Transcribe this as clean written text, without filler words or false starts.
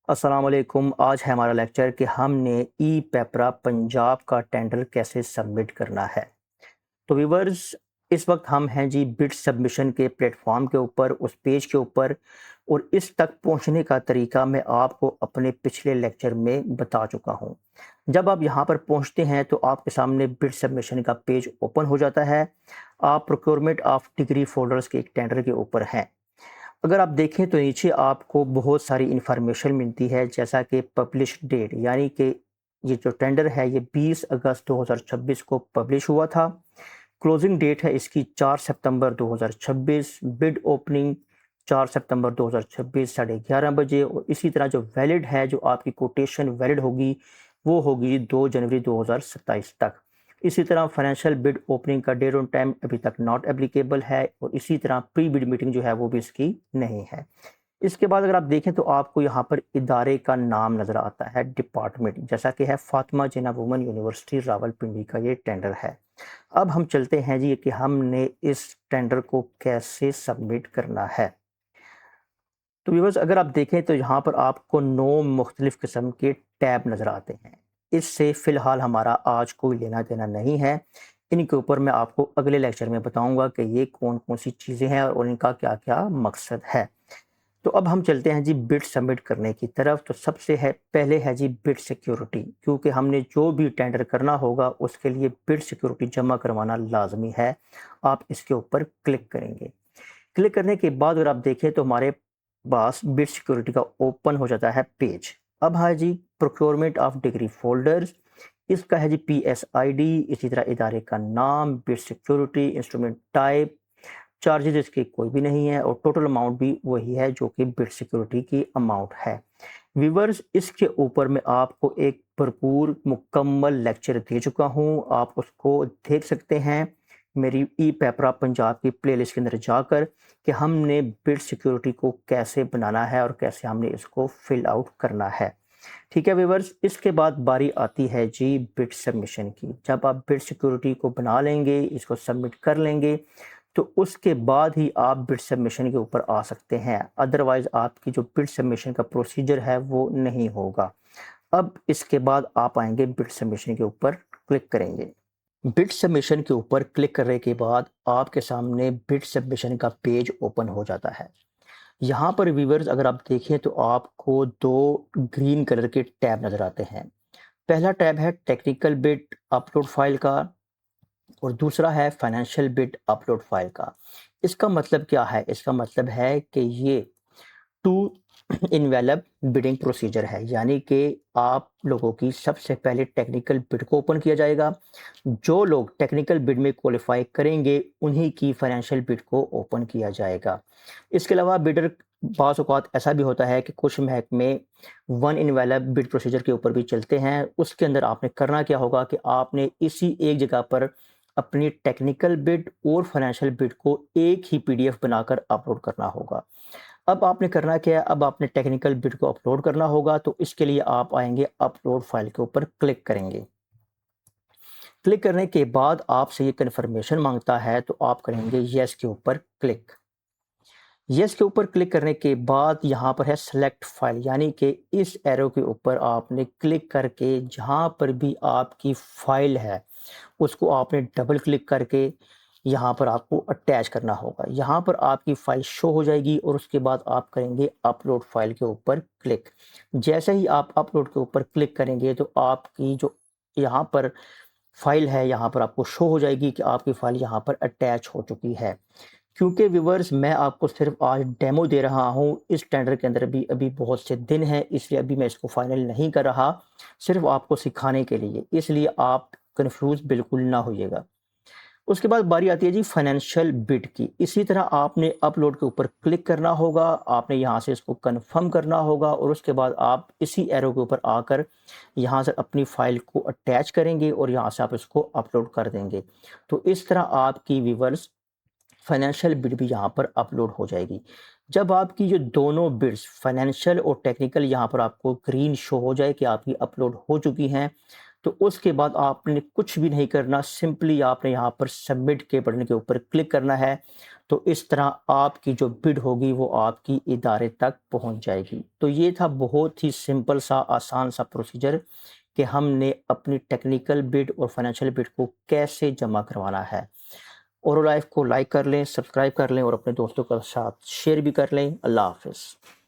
अस्सलाम वालेकुम। आज है हमारा लेक्चर कि हमने ई पेपरा पंजाब का टेंडर कैसे सबमिट करना है। तो व्यूअर्स, इस वक्त हम हैं जी बिड सबमिशन के प्लेटफॉर्म के ऊपर, उस पेज के ऊपर, और इस तक पहुंचने का तरीका मैं आपको अपने पिछले लेक्चर में बता चुका हूं। जब आप यहां पर पहुंचते हैं तो आपके सामने बिड सबमिशन का पेज ओपन हो जाता है। आप प्रोक्योरमेंट ऑफ डिग्री फोल्डर्स के एक टेंडर के ऊपर हैं। अगर आप देखें तो नीचे आपको बहुत सारी इन्फॉर्मेशन मिलती है, जैसा कि पब्लिश डेट, यानी कि ये जो टेंडर है ये 20 अगस्त 2026 को पब्लिश हुआ था। क्लोजिंग डेट है इसकी 4 सितंबर 2026। बिड ओपनिंग 4 सितंबर 2026 11:30 बजे। और इसी तरह जो वैलिड है, जो आपकी कोटेशन वैलिड होगी, वो होगी 2 जनवरी 2027 तक। इसी तरह फाइनेंशियल बिड ओपनिंग का डेट ऑन टाइम अभी तक नॉट एप्लीकेबल है, और इसी तरह प्री बिड मीटिंग जो है वो भी इसकी नहीं है। इसके बाद अगर आप देखें तो आपको यहाँ पर इदारे का नाम नज़र आता है, डिपार्टमेंट, जैसा कि है फातिमा जिन्ना वुमेन यूनिवर्सिटी रावलपिंडी का ये टेंडर है। अब हम चलते हैं जी कि हमने इस टेंडर को कैसे सबमिट करना है। तो व्यूअर्स, अगर आप देखें तो यहाँ पर आपको 9 मुख्तलिफ किस्म के टैब नज़र आते हैं। इससे फ़िलहाल हमारा आज कोई लेना देना नहीं है। इनके ऊपर मैं आपको अगले लेक्चर में बताऊंगा कि ये कौन कौन सी चीज़ें हैं और इनका क्या क्या मकसद है। तो अब हम चलते हैं जी बिड सबमिट करने की तरफ। तो सबसे है पहले है जी बिड सिक्योरिटी, क्योंकि हमने जो भी टेंडर करना होगा उसके लिए बिड सिक्योरिटी जमा करवाना लाजमी है। आप इसके ऊपर क्लिक करेंगे। क्लिक करने के बाद अगर आप देखें तो हमारे पास बिड सिक्योरिटी का ओपन हो जाता है पेज। अब है जी प्रोक्योरमेंट ऑफ डिग्री फोल्डर्स। इसका है जी PSID, इसी तरह इदारे का नाम, bid security, instrument type, charges इसके कोई भी नहीं है, और टोटल अमाउंट भी वही है जो कि बिड सिक्योरिटी की अमाउंट है। व्यूवर्स, इसके ऊपर मैं आपको एक भरपूर मुकम्मल लेक्चर दे चुका हूँ, आप उसको देख सकते हैं मेरी ई पेपरा पंजाब की प्लेलिस्ट के अंदर जाकर, कि हमने बिड सिक्योरिटी को कैसे बनाना है और कैसे हमने इसको फिल आउट करना है। ठीक है व्यूवर्स, इसके बाद बारी आती है जी बिड सबमिशन की। जब आप बिड सिक्योरिटी को बना लेंगे, इसको सबमिट कर लेंगे, तो उसके बाद ही आप बिड सबमिशन के ऊपर आ सकते हैं। अदरवाइज आपकी जो बिड सबमिशन का प्रोसीजर है वो नहीं होगा। अब इसके बाद आप आएंगे बिड सबमिशन के ऊपर, क्लिक करेंगे। बिड सबमिशन के ऊपर क्लिक करने के बाद आपके सामने बिड सबमिशन का पेज ओपन हो जाता है। यहाँ पर व्यूवर्स, अगर आप देखें तो आपको दो ग्रीन कलर के टैब नजर आते हैं। पहला टैब है टेक्निकल बिड अपलोड फाइल का, और दूसरा है फाइनेंशियल बिड अपलोड फाइल का। इसका मतलब क्या है? इसका मतलब है कि ये टू इनवेलप बिडिंग प्रोसीजर है, यानी कि आप लोगों की सबसे पहले टेक्निकल बिड को ओपन किया जाएगा। जो लोग टेक्निकल बिड में क्वालिफाई करेंगे उन्हीं की फाइनेंशियल बिड को ओपन किया जाएगा। इसके अलावा बिडर बाज़ औक़ात ऐसा भी होता है कि कुछ महकमे वन इनवेलप बिड प्रोसीजर के ऊपर भी चलते हैं। उसके अंदर आपने करना क्या होगा कि आपने इसी एक जगह पर अपनी टेक्निकल बिड और फाइनेंशियल बिड को एक ही PDF बनाकर अपलोड करना होगा। अब आपने करना क्या है? अब आपने टेक्निकल बिड को अपलोड करना होगा, तो इसके लिए आप आएंगे अपलोड फाइल के ऊपर, क्लिक करेंगे। क्लिक करने के बाद आपसे ये कन्फर्मेशन मांगता है, तो आप करेंगे यस के ऊपर क्लिक। यस के ऊपर क्लिक करने के बाद यहाँ पर है सेलेक्ट फाइल, यानी कि इस एरो के ऊपर आपने क्लिक करके जहाँ पर भी आपकी फाइल है उसको आपने डबल क्लिक करके यहाँ पर आपको अटैच करना होगा। यहाँ पर आपकी फ़ाइल शो हो जाएगी और उसके बाद आप करेंगे अपलोड फाइल के ऊपर क्लिक। जैसे ही आप अपलोड के ऊपर क्लिक करेंगे तो आपकी जो यहाँ पर फ़ाइल है, यहाँ पर आपको शो हो जाएगी कि आपकी फ़ाइल यहाँ पर अटैच हो चुकी है। क्योंकि व्यूवर्स, मैं आपको सिर्फ आज डेमो दे रहा हूँ, इस टेंडर के अंदर भी अभी बहुत से दिन हैं, इसलिए अभी मैं इसको फाइनल नहीं कर रहा, सिर्फ आपको सिखाने के लिए, इसलिए आप कंफ्यूज बिल्कुल ना होइएगा। उसके बाद बारी आती है जी फाइनेंशियल बिड की। इसी तरह आपने अपलोड के ऊपर क्लिक करना होगा, आपने यहाँ से इसको कंफर्म करना होगा, और उसके बाद आप इसी एरो के ऊपर आकर यहाँ से अपनी फाइल को अटैच करेंगे और यहाँ से आप इसको अपलोड कर देंगे। तो इस तरह आपकी व्यूवर्स फाइनेंशियल बिड भी यहाँ पर अपलोड हो जाएगी। जब आपकी जो दोनों बिड्स फाइनेंशियल और टेक्निकल यहाँ पर आपको ग्रीन शो हो जाए कि आपकी अपलोड हो चुकी हैं, तो उसके बाद आपने कुछ भी नहीं करना, सिंपली आपने यहाँ पर सबमिट के बटन के ऊपर क्लिक करना है। तो इस तरह आपकी जो बिड होगी वो आपकी इदारे तक पहुँच जाएगी। तो ये था बहुत ही सिंपल सा, आसान सा प्रोसीजर कि हमने अपनी टेक्निकल बिड और फाइनेंशियल बिड को कैसे जमा करवाना है। ओरो लाइफ को लाइक कर लें, सब्सक्राइब कर लें और अपने दोस्तों के साथ शेयर भी कर लें। अल्लाह हाफ़िज़।